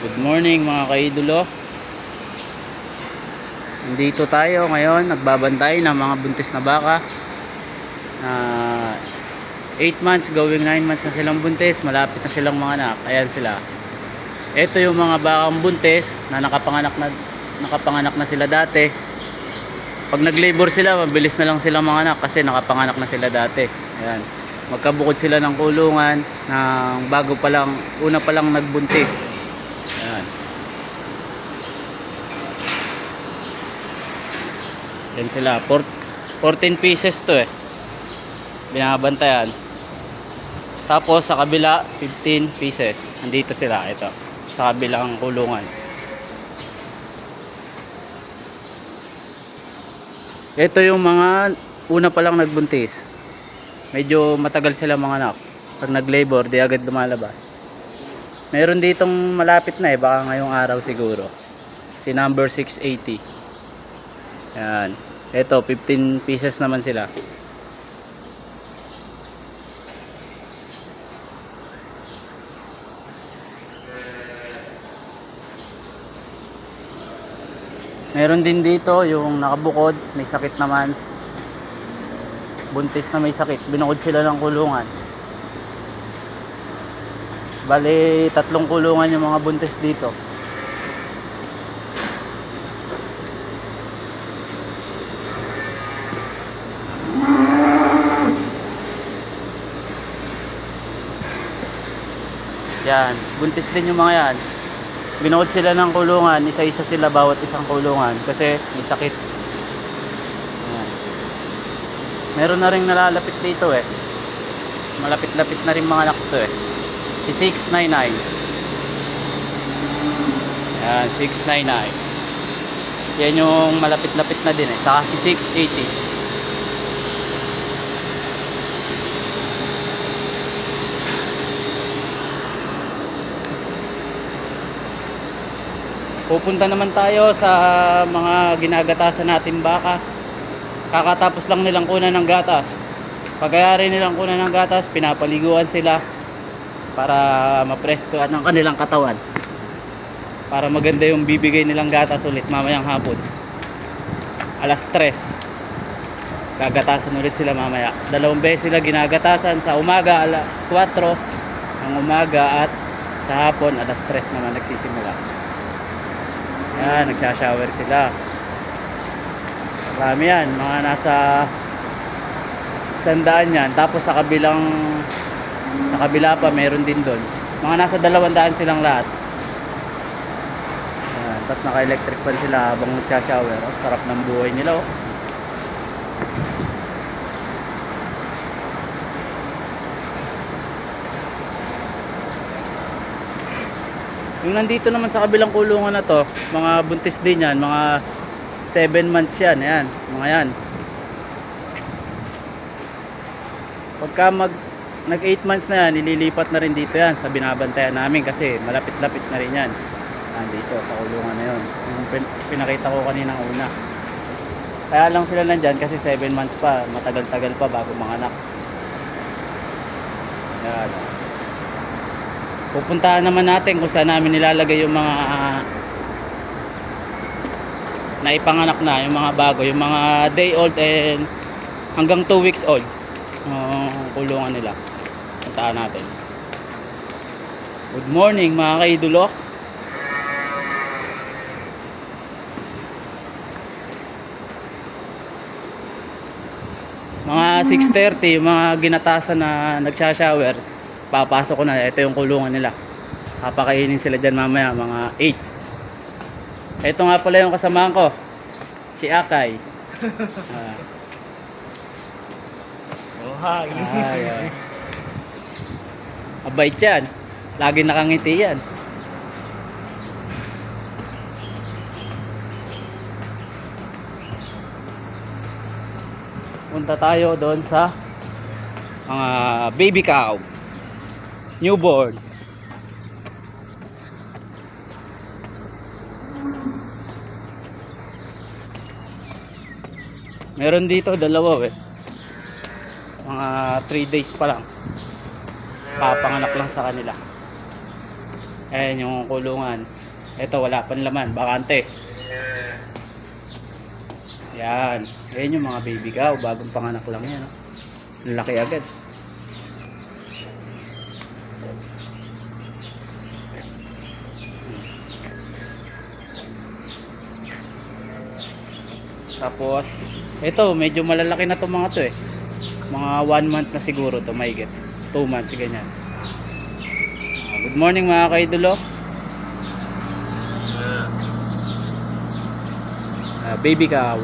Good morning mga kaidolo. Nandito tayo ngayon, nagbabantay ng mga buntis na baka. 8 months going 9 months na silang buntis, malapit na silang mga anak. Ayan sila. Ito yung mga bakang buntis na nakapanganak na sila dati. Pag nag-labor sila, mabilis na lang silang mga anak kasi nakapanganak na sila dati. Ayan. Magkabukod sila ng kulungan ng bago pa lang, una pa lang nagbuntis. Ayan. Yan sila. 14 pieces to eh. Binabantayan. Tapos sa kabila 15 pieces. Nandito sila. Ito. Sa kabilang kulungan. Ito yung mga una pa lang nagbuntis. Medyo matagal sila mga anak. Pag nag-labor, di agad lumalabas. Meron ditong malapit na eh. Baka ngayong araw siguro. Si number 680. Yan. Ito, 15 pieces naman sila. Meron din dito yung nakabukod, may sakit naman. Buntis na may sakit. Binukod sila ng kulungan. Bali, 3 kulungan yung mga buntis dito. Yan, buntis din yung mga yan. Binukod sila ng kulungan, isa-isa sila bawat isang kulungan kasi may sakit. Yan. Meron na rin nalalapit dito eh. Malapit-lapit na rin mga anak to eh. Si 699. Yan, 699. Yan yung malapit-lapit na din eh. Saka si 680. Pupunta naman tayo sa mga ginagatasan natin baka. Kakatapos lang nilang kunan ng gatas. Pagkayari nilang kunan ng gatas, pinapaliguan sila para mapreskoan ang kanilang katawan. Para maganda yung bibigay nilang gatas ulit mamayang hapon. Alas 3. Gagatasan ulit sila mamaya. 2 beses sila ginagatasan, sa umaga alas 4 ng umaga at sa hapon alas 3 naman nagsisimula. Yan, nagsha-shower sila. Marami yan, mga nasa 100 yan. Tapos sa kabila pa meron din doon. Mga nasa 200 silang lahat. Yan, tapos naka-electric fan sila habang nagsha-shower. Oh, sarap ng buhay nila oh. Yung nandito naman sa kabilang kulungan na to, mga buntis din yan, mga 7 months yan, ayan, mga yan. Pagka nag 8 months na yan, ililipat na rin dito yan sa binabantayan namin kasi malapit-lapit na rin yan. Nandito sa kulungan na yun, yung pinakita ko kaninang una. Kaya lang sila nandyan kasi 7 months pa, matagal-tagal pa bago manganak. Ayan. Pupuntahan naman natin kung saan namin nilalagay yung mga naipanganak na, yung mga bago, yung mga day old and hanggang 2 weeks old kulungan nila. Puntahan natin. Good morning mga kaidolo. Mga 6:30 yung mga ginatasan na nagsha-shower, papasok ko na. Ito yung kulungan nila. Papakainin sila dyan mamaya mga 8. Ito nga pala yung kasamahan ko, si Akay. Oh, hi. Abait yan. Lagi nakangiti yan. Punta tayo doon sa mga baby cow, newborn. Meron dito dalawa eh. Mga 3 days pa lang. Papanganak lang sa kanila. Ayan yung kulungan. Ito wala pang laman, bakante. Yan. Ayan yung mga baby cow, bagong panganak lang yan. Oh. Laki agad. Tapos, ito, medyo malalaki na to mga to eh. Mga 1 month na siguro to, mahigit. 2 months, ganyan. Good morning mga kaidolo. Baby cow.